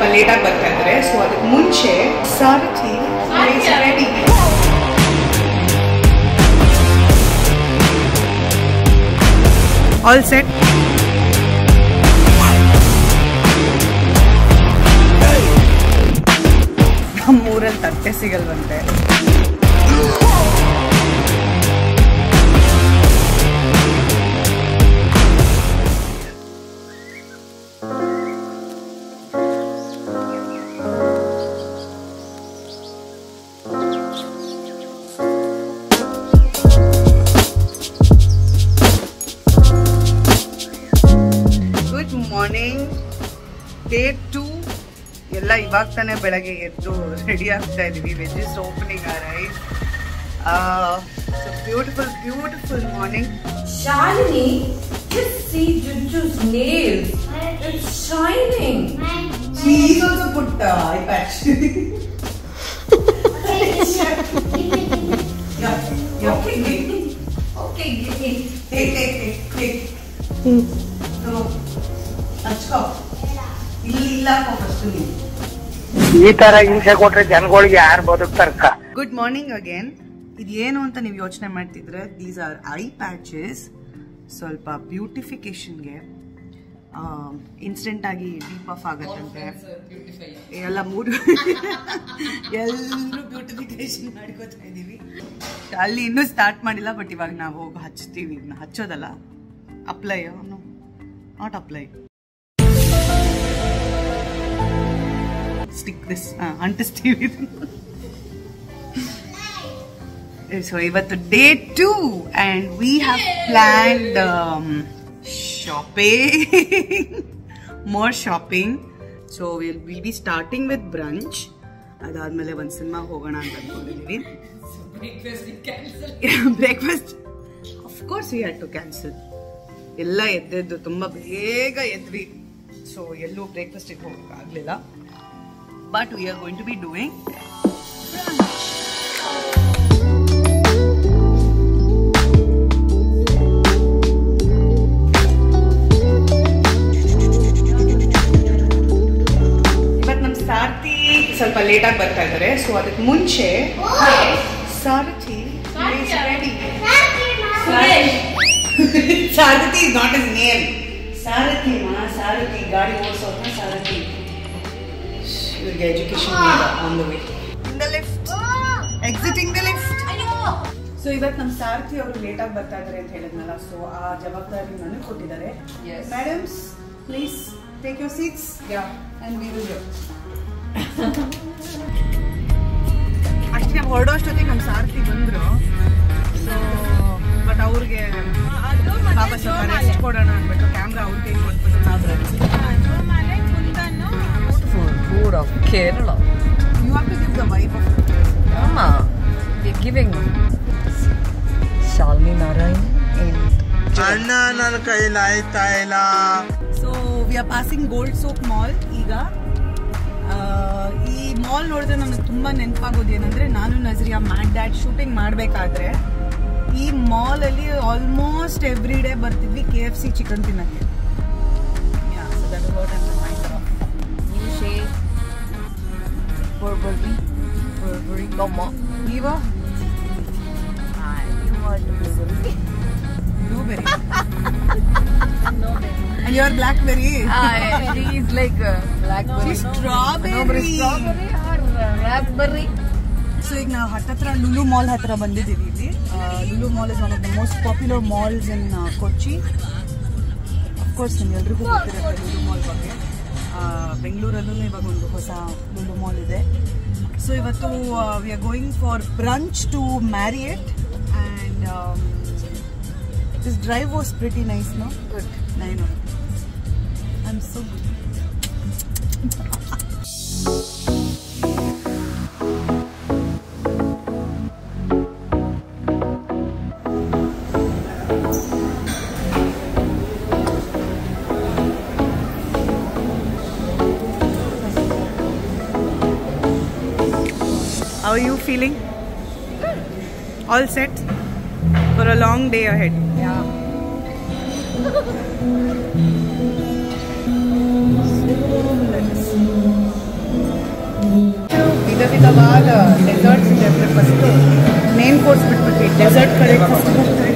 ಸ್ವಲ್ಪ ಲೇಟಾಗಿ ಬರ್ತಾ ಇದ್ದಾರೆ. ಸೊ ಅದಕ್ಕೆ ಮುಂಚೆ ಸಾರಥಿ ರೆಡಿ. All set. ನಮ್ಮೂರಲ್ಲಿ ತಟ್ಟೆ ಸಿಗಲ್ವಂತೆ. Good morning. ಡೇ 2 ಎಲ್ಲ ಇವಾಗ ತಾನೇ ಬೆಳಗ್ಗೆ ಎದ್ದು ರೆಡಿ ಆಗ್ತಾ ಇದೀವಿ. Wedges opening right. Beautiful morning. Shalini, just see Juju's nails. It's shining. She is also put eye patch. Yeah. Okay, give me. Take. No. Achko. ಇಲ್ಲ ಫಸ್ಟ್ ನೀವು ಈ ತರ ಹಿಂಸೆ ಕೊಟ್ರೆ ಜನಗಳಿಗೆ ಯಾರು ಬದುಕ್ತಾರಕ್ಕ. Good morning again. ಇದೇನು ಅಂತ ನೀವು ಯೋಚನೆ ಮಾಡ್ತಿದ್ರೆ, ದೀಸ್ ಆರ್ ಐ ಪ್ಯಾಚಸ್. ಸ್ವಲ್ಪ ಬ್ಯೂಟಿಫಿಕೇಶನ್ಗೆ ಇನ್ಸ್ಟೆಂಟ್ ಆಗಿ ಡೀಪ್ ಆಫ್ ಆಗತ್ತಂತೆ. ಎಲ್ಲ ಮೂರು ಎಲ್ಲರೂ ಬ್ಯೂಟಿಫಿಕೇಶನ್ ಮಾಡ್ಕೋತಾ ಇದೀವಿ. ಅಲ್ಲಿ ಇನ್ನೂ ಸ್ಟಾರ್ಟ್ ಮಾಡಿಲ್ಲ, ಬಟ್ ಇವಾಗ ನಾವು ಹೋಗಿ ಹಚ್ತೀವಿ. ಹಚ್ಚೋದಲ್ಲ, apply. Not apply, stick this ಅಂಟಿಸ್ತೀವಿ. ಸೊ ಇವತ್ತು day 2 and we have planned more shopping. So we'll be starting with brunch. ಅದಾದ್ಮೇಲೆ ಒಂದು ಸಿನಿಮಾ ಹೋಗೋಣ ಅಂತ ಅನ್ಕೊಂಡಿದೀವಿ. Breakfast of course we had to cancel. ಎಲ್ಲ ಎದ್ದೆದ್ದು ತುಂಬಾ ಬೇಗ ಎದ್ವಿ. ಸೊ ಎಲ್ಲೂ ಬ್ರೇಕ್ಫಾಸ್ಟಿಗೆ ಹೋಗಕ್ಕಾಗಲಿಲ್ಲ. But we are going to be doing brunch. ಇವತ್ತು ನಮ್ಮ ಸಾರಥಿ ಸ್ವಲ್ಪ ಲೇಟಾಗಿ ಬರ್ತಾ ಇದ್ದಾರೆ. ಸೊ ಅದಕ್ಕೆ ಮುಂಚೆ ಸಾರಥಿ ರೆಡಿ. ಸಾರಥಿ is not his name. ಸಾರಥಿ ಗಾಡಿ ಓಡಿಸೋದ್ನ ಸಾರಥಿ. Your education on the way. In the lift. Exiting the lift. So ಇವತ್ತು ನಮ್ಮ ಸಾರಥಿ ಅವರು ಲೇಟ್ ಆಗಿ ಬರ್ತಾ ಇದ್ದಾರೆ ಅಂತ ಹೇಳಿದ್ನಲ್ಲ. ಸೊ ಆ ಜವಾಬ್ದಾರಿ ನನಗೆ ಕೊಟ್ಟಿದ್ದಾರೆ. Madams please take your seats. And we will go. ಅಷ್ಟೇ ಹೊರಡೋ ಅಷ್ಟೊತ್ತಿಗೆ ನಮ್ಮ ಸಾರಥಿ ಬಂದ್ರು. ಸೊ ಬಟ್ ಅವ್ರಿಗೆ ಪಾಪ ಸ್ವಲ್ಪ ರೆಸ್ಟ್ ಕೊಡೋಣ ಅಂದ್ಬಿಟ್ಟು ಕ್ಯಾಮ್ರಾ ಅವ್ರ ಕೈಗೆ ಕೊಟ್ಬಿಟ್ಟು ನಾವು Food of Kerala. You have to give the vibe of Kerala. Mama, we're giving Shalini Narayan and Anna ನನ್ನ ಕೈಲಿ ಆಯ್ತಾ ಇಲ್ಲ. So we are passing Gold Soap Mall ಈಗ. ಈ ಮಾಲ್ ನೋಡಿದ್ರೆ ನನಗೆ ತುಂಬಾ ನೆನಪಾಗೋದು ಏನಂದ್ರೆ, ನಾನು ನಜರಿಯಾ ಮ್ಯಾಡ್ ಡ್ಯಾಡ್ ಶೂಟಿಂಗ್ ಮಾಡಬೇಕಾದ್ರೆ ಈ ಮಾಲ್ ಅಲ್ಲಿ ಆಲ್ಮೋಸ್ಟ್ ಎವ್ರಿ ಡೇ ಬರ್ತಿದ್ವಿ KFC ಚಿಕನ್ ತಿನ್ನಕ್ಕೆ. So that is what I'm reminded of. Burberry, Mama. Eva? You want Blueberry? Blueberry. And you're Blackberry? She's like blackberry. She's strawberry. No, but strawberry or raspberry? So ಈಗ ನಾವು ಹತ್ತತ್ರ Lulu mall ಹತ್ರ ಬಂದಿದ್ದೀವಿ. ಇಲ್ಲಿ Lulu mall is one of the most popular malls in Kochi. Of course ನಿಮ್ಗೆಲ್ರಿಗೂ ಗೊತ್ತಿರುತ್ತೆ Lulu mall ಬಗ್ಗೆ. ಬೆಂಗಳೂರಲ್ಲೂ ಇವಾಗ ಒಂದು ಹೊಸ ಲುಲು ಮಾಲ್ ಇದೆ. ಸೊ ಇವತ್ತು we are going for brunch to Marriott and this drive was pretty nice. No good. I know, I am so good. How are you feeling? All set for a long day ahead. Yeah. So let's ವಿಧವಾದ deserts ಇದೆ. ಅಂದರೆ first main course ಬಿಟ್ಬಿಟ್ಟು dessert ಕಡೆ first ಹೋಗ್ತಾರೆ.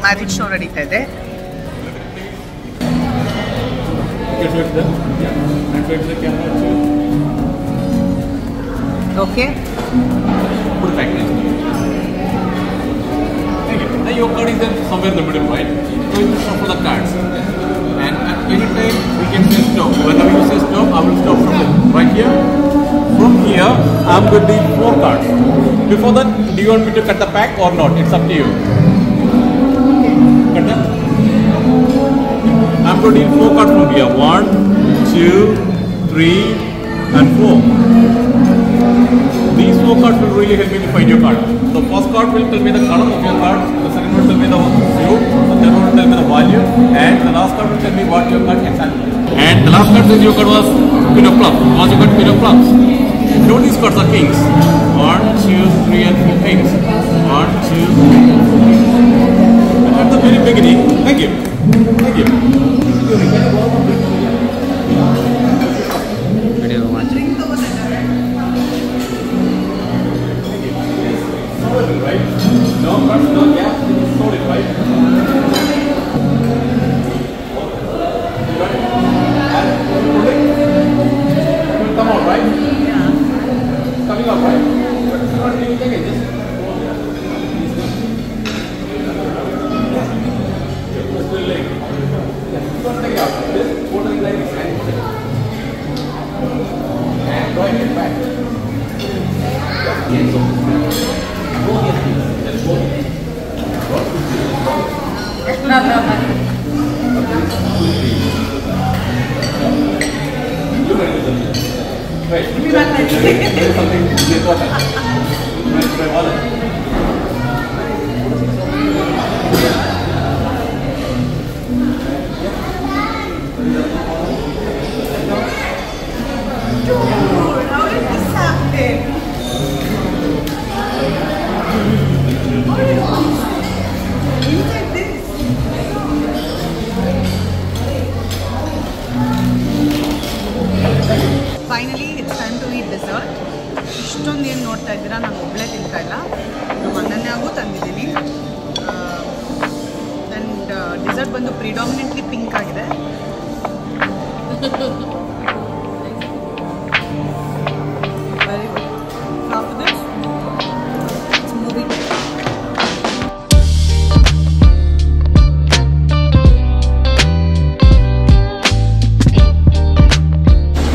Magic show ನಡೀತಾ ಇದೆ. Okay, put it back there. Thank you. Now your card is there somewhere in the middle, right? So you shuffle the cards. And at any time we can say stop. Whenever you say stop, I will stop from there. Right here. From here, I am going to deal 4 cards. Before that, do you want me to cut the pack or not? It's up to you. Cut that. I am going to deal 4 cards from here. 1, 2, 3, and 4. These 4 cards will really help me to find your card. The first card will tell me the color of your card, the second one will tell me the value, the third one will tell me the value, and the last card will tell me what your card exactly is. And the last card says your card was Queen of Clubs. Once you got Queen of Clubs. Note these cards are kings. 1, 2, 3, and 4 kings. 1, 2, 3, and 4 kings. And at the very beginning, thank you. Thank you. Right? No cuts, no gaps, it's solid, right? It will come out, right? Yeah. Coming out, right? Not really take it, just still leg. Don't take it out. Just hold it like this and drawing it back. Yes. Go here, please. Let's go here. Right. There is something important. My wallet. How did this happen? Finally it's time to eat dessert. ಇಷ್ಟೊಂದು ಏನು ನೋಡ್ತಾ ಇದ್ದೀರಾ, ನಾನು ಒಬ್ಬಳೇ ತಿಂತಾ ಇಲ್ಲ, ನಮ್ಮ ಅಣ್ಣನ್ಯಾಗೂ ತಂದಿದ್ದೀನಿ. ಆ್ಯಂಡ್ ಡೆಸರ್ಟ್ ಬಂದು ಪ್ರಿಡಾಮಿನೆಂಟ್ಲಿ ಪಿಂಕ್ ಆಗಿದೆ. Very good. After this it's moving.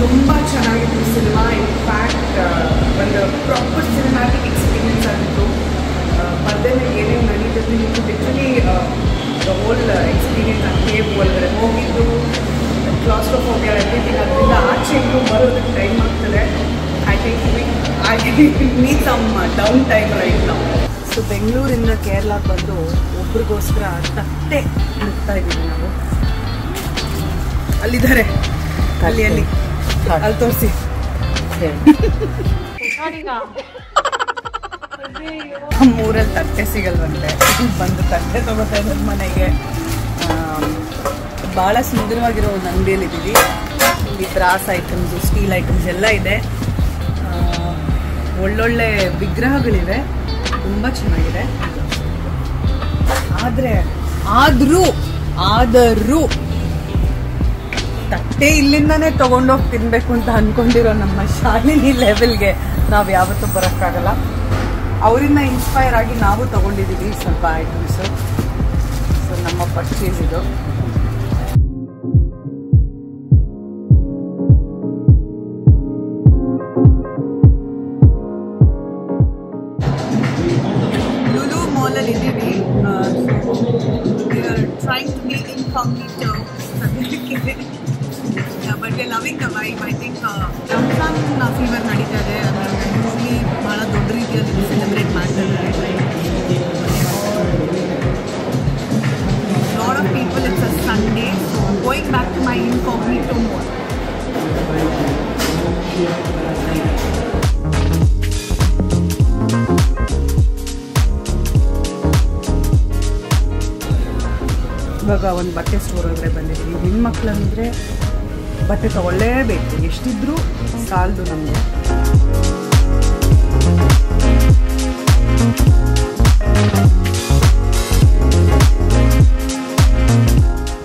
ತುಂಬ ಚೆನ್ನಾಗಿತ್ತು ಸಿನಿಮಾ. ಇನ್ಫ್ಯಾಕ್ಟ್ ಒಂದು ಪ್ರಾಪರ್ ಸಿನಿಮ್ಯಾಟಿಕ್ ಎಕ್ಸ್ಪೀರಿಯನ್ಸ್ ಆಗಿತ್ತು. ಪರ್ದೆ ಮೇಲೆ ಏನೇನು ನಡೀತಿತ್ತು ನೀವು ಲಿಟ್ರಲಿ ದ ಹೋಲ್ ಎಕ್ಸ್ಪೀರಿಯನ್ಸ್ ಆ ಕೇವ್ ಒಳಗಡೆ ಹೋಗಿದ್ದು ಕ್ಲಾಸ್ಟ್ರೋಫೋಬಿಯಾ ಎವ್ರಿಥಿಂಗ್. ಅದರಿಂದ ಆಚೆ ಇನ್ನೂ ಬರೋದಕ್ಕೆ ಟೈಮ್ ಆಗ್ತದೆ. I need some down time right ನಾವು. ಸೊ ಬೆಂಗಳೂರಿಂದ ಕೇರಳಕ್ಕೆ ಬಂದು ಒಬ್ರಿಗೋಸ್ಕರ ತಟ್ಟೆ ಮುಗ್ತಾ ಇದ್ದೀವಿ ನಾವು. ಅಲ್ಲಿದ್ದಾರೆ, ಅಲ್ಲಿ ತೋರಿಸಿ. ನಮ್ಮೂರಲ್ಲಿ ತಟ್ಟೆ ಸಿಗಲ್ವಂತೆ, ಬಂದು ತಟ್ಟೆ ತಗೋತಾ ಇದ್ದಾರೆ ಮನೆಗೆ. ಭಾಳ ಸುಂದರವಾಗಿರೋ ಒಂದು ಅಂಗಡಿಯಲ್ಲಿದ್ದೀವಿ. ಇಲ್ಲಿ ಬ್ರಾಸ್ ಐಟಮ್ಸು, ಸ್ಟೀಲ್ ಐಟಮ್ಸ್ ಎಲ್ಲ ಇದೆ. ಒಳ್ಳೊಳ್ಳೆ ವಿಗ್ರಹಗಳಿವೆ, ತುಂಬ ಚೆನ್ನಾಗಿದೆ. ಆದರೂ ತಟ್ಟೆ ಇಲ್ಲಿಂದಾನೇ ತೊಗೊಂಡೋಗಿ ತಿನ್ನಬೇಕು ಅಂತ ಅಂದ್ಕೊಂಡಿರೋ ನಮ್ಮ ಶಾಲಿನಿ ಲೆವೆಲ್ಗೆ ನಾವು ಯಾವತ್ತೂ ಬರೋಕ್ಕಾಗಲ್ಲ. ಅವರಿಂದ ಇನ್ಸ್ಪೈರ್ ಆಗಿ ನಾವು ತೊಗೊಂಡಿದ್ದೀವಿ ಸ್ವಲ್ಪ ಐಟಮ್ಸು. ಸೊ ನಮ್ಮ ಪರ್ಚೇಸ್ ಇದು. ಲುಲು ಮಾಲಲ್ಲಿ ಇದ್ದೀವಿ. Trying to be incognito. But we are loving the vibe. I think Ramzan fever ನಡೀತಾ ಇದೆ. ಯೂಶ್ವಲಿ ಭಾಳ ದೊಡ್ಡ ರೀತಿಯಲ್ಲಿ ಸೆಲೆಬ್ರೇಟ್ ಮಾಡ್ತಾ ಇದ್ದಾರೆ. Lot of people. It's a Sunday. So going back to my incognito mode. ಒಂದು ಬಟ್ಟೆ ಸ್ಟೋರ್ ಒಳಗಡೆ ಬಂದಿದ್ದೀವಿ. ಹೆಣ್ಮಕ್ಳಂದರೆ ಬಟ್ಟೆ ತಗೊಳ್ಳೇಬೇಕು, ಎಷ್ಟಿದ್ರೂ ಸಾಲದು ನಮಗೆ.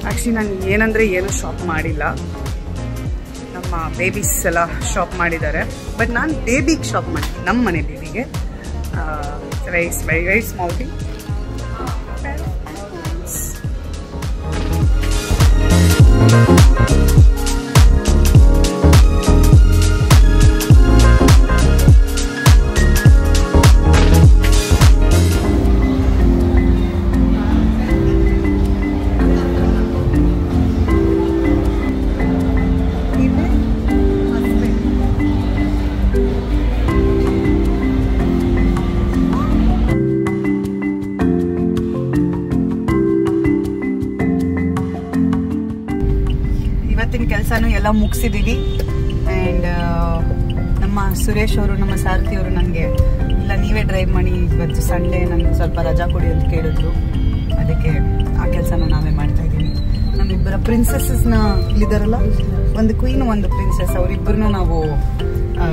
ಆ್ಯಕ್ಚುಲಿ ನಾನು ಏನಂದರೆ ಏನೂ ಶಾಪ್ ಮಾಡಿಲ್ಲ. ನಮ್ಮ ಬೇಬೀಸ್ ಎಲ್ಲ ಶಾಪ್ ಮಾಡಿದ್ದಾರೆ, ಬಟ್ ನಾನು ಬೇಬಿಗೆ ಶಾಪ್ ಮಾಡಿದ್ದೆ, ನಮ್ಮ ಮನೆ ಬೇಬಿಗೆ. Very very very small thing. ಇವತ್ತಿನ ಕೆಲಸನೂ ಎಲ್ಲ ಮುಗಿಸಿದ್ದೀವಿ. ಆ್ಯಂಡ್ ನಮ್ಮ ಸುರೇಶ್ ಅವರು, ನಮ್ಮ ಸಾರಥಿ ಅವರು ನನಗೆ ಇಲ್ಲ ನೀವೇ ಡ್ರೈವ್ ಮಾಡಿ, ಇವತ್ತು ಸಂಡೇ ನನಗೆ ಸ್ವಲ್ಪ ರಜಾ ಕೊಡಿ ಅಂತ ಕೇಳಿದ್ರು. ಅದಕ್ಕೆ ಆ ಕೆಲಸನ ನಾವೇ ಮಾಡ್ತಾ ಇದ್ದೀವಿ. ನಮ್ಮಿಬ್ಬರ ಪ್ರಿನ್ಸೆಸಸ್ನ ಇಲ್ಲಿದ್ದಾರಲ್ಲ, ಒಂದು ಕ್ವೀನ್ ಒಂದು ಪ್ರಿನ್ಸೆಸ್, ಅವರಿಬ್ಬರನ್ನೂ ನಾವು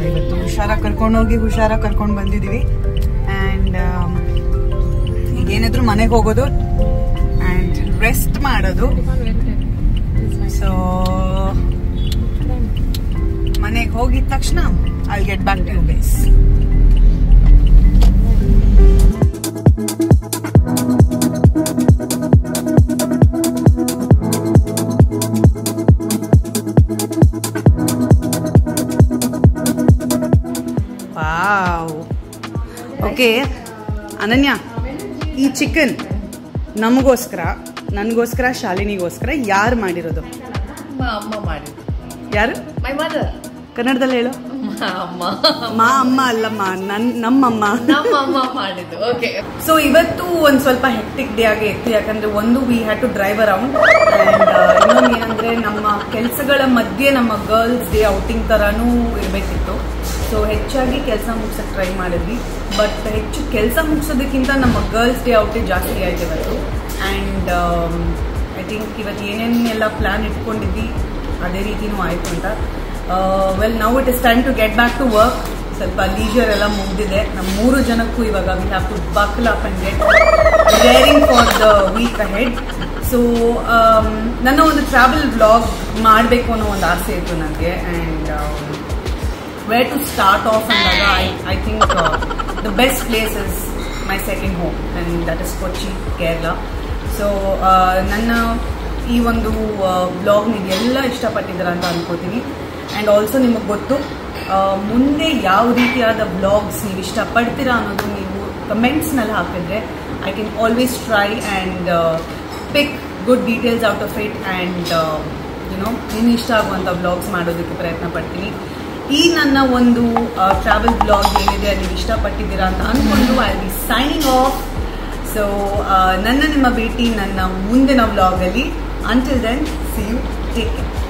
ಇವತ್ತು ಹುಷಾರಾಗಿ ಕರ್ಕೊಂಡೋಗಿ ಹುಷಾರಾಗಿ ಕರ್ಕೊಂಡು ಬಂದಿದ್ದೀವಿ. ಆ್ಯಂಡ್ ಈಗೇನಾದರೂ ಮನೆಗೆ ಹೋಗೋದು ಆ್ಯಂಡ್ ರೆಸ್ಟ್ ಮಾಡೋದು. ಸೊ ಮನೆಗೆ ಹೋಗಿದ ತಕ್ಷಣ I'll get back to you guys. Wow. Okay ಅನನ್ಯ, ಈ ಚಿಕನ್ ನಮಗೋಸ್ಕರ, ನನಗೋಸ್ಕರ, ಶಾಲಿನಿಗೋಸ್ಕರ ಯಾರು ಮಾಡಿರೋದು? ಅಮ್ಮ ಮಾಡಿದ್ದು. ಯಾರು? My mother. ಕನ್ನಡದಲ್ಲಿ ಹೇಳು. ಅಮ್ಮ. ಮಾ ಅಮ್ಮ ಅಲ್ಲಮ್ಮ, ನಮ್ಮಮ್ಮ. ನಮ್ಮಮ್ಮ ಮಾಡಿದ್ದು. ಓಕೆ. ಸೊ ಇವತ್ತು ಒಂದು ಸ್ವಲ್ಪ ಹೆಕ್ಟಿಕ್ ಡೇ ಆಗಿ ಇತ್ತು. ಯಾಕಂದ್ರೆ ಒಂದು we had to drive around, and ಇನ್ನೊಂದು ಏನಂದ್ರೆ ನಮ್ಮ ಕೆಲಸಗಳ ಮಧ್ಯೆ ನಮ್ಮ ಗರ್ಲ್ಸ್ ಡೇ ಔಟಿಂಗ್ ತರಾನೂ ಇರಬೇಕಿತ್ತು. ಸೊ ಹೆಚ್ಚಾಗಿ ಕೆಲಸ ಮುಗಿಸೋಕೆ ಟ್ರೈ ಮಾಡಿದ್ವಿ, ಬಟ್ ಹೆಚ್ಚು ಕೆಲಸ ಮುಗಿಸೋದಕ್ಕಿಂತ ನಮ್ಮ ಗರ್ಲ್ಸ್ ಡೇ ಔಟಿಂಗ್ ಜಾಸ್ತಿ ಆಯ್ತು ಇವತ್ತು. ಆ್ಯಂಡ್ ಐ ಥಿಂಕ್ ಇವತ್ತು ಏನೇನೆಲ್ಲ ಪ್ಲ್ಯಾನ್ ಇಟ್ಕೊಂಡಿದ್ವಿ ಅದೇ ರೀತಿನೂ ಆಯಿತು ಅಂತ. Well now it is time to get back to work. ಸ್ವಲ್ಪ ಲೀಜರ್ ಎಲ್ಲ ಮುಗಿದಿದೆ. ನಮ್ಮ 3 ಜನಕ್ಕೂ ಇವಾಗ we have to buckle up and get raring for the week ahead. So ನನ್ನ ಒಂದು ಟ್ರಾವೆಲ್ ವ್ಲಾಗ್ ಮಾಡಬೇಕು ಅನ್ನೋ ಒಂದು ಆಸೆ ಇತ್ತು ನನಗೆ. And where to start off ಅಂದಾಗ I think the best place is my second home, and that is Kochi, Kerala. So ನನ್ನ ಈ ಒಂದು ವ್ಲಾಗ್ ನೀವೆಲ್ಲ ಇಷ್ಟಪಟ್ಟಿದ್ದೀರ ಅಂತ ಅನ್ಕೋತೀನಿ. ಆ್ಯಂಡ್ ಆಲ್ಸೋ ನಿಮಗೆ ಗೊತ್ತು, ಮುಂದೆ ಯಾವ ರೀತಿಯಾದ ವ್ಲಾಗ್ಸ್ ನೀವು ಇಷ್ಟಪಡ್ತೀರಾ ಅನ್ನೋದು ನೀವು ಕಮೆಂಟ್ಸ್ನಲ್ಲಿ ಹಾಕಿದ್ರೆ I can always try and pick good details out of it. And ನಿಮ್ಗೆ ಇಷ್ಟ ಆಗುವಂಥ ವ್ಲಾಗ್ಸ್ ಮಾಡೋದಕ್ಕೆ ಪ್ರಯತ್ನ ಪಡ್ತೀನಿ. ಈ ನನ್ನ ಒಂದು ಟ್ರಾವೆಲ್ ವ್ಲಾಗ್ ಏನಿದೆ ನೀವು ಇಷ್ಟಪಟ್ಟಿದ್ದೀರಾ ಅಂತ ಅಂದ್ಕೊಂಡು I will be signing off. So ನಿಮ್ಮ ಭೇಟಿ ನನ್ನ ಮುಂದಿನ ವ್ಲಾಗಲ್ಲಿ. Until then, see you. Take care.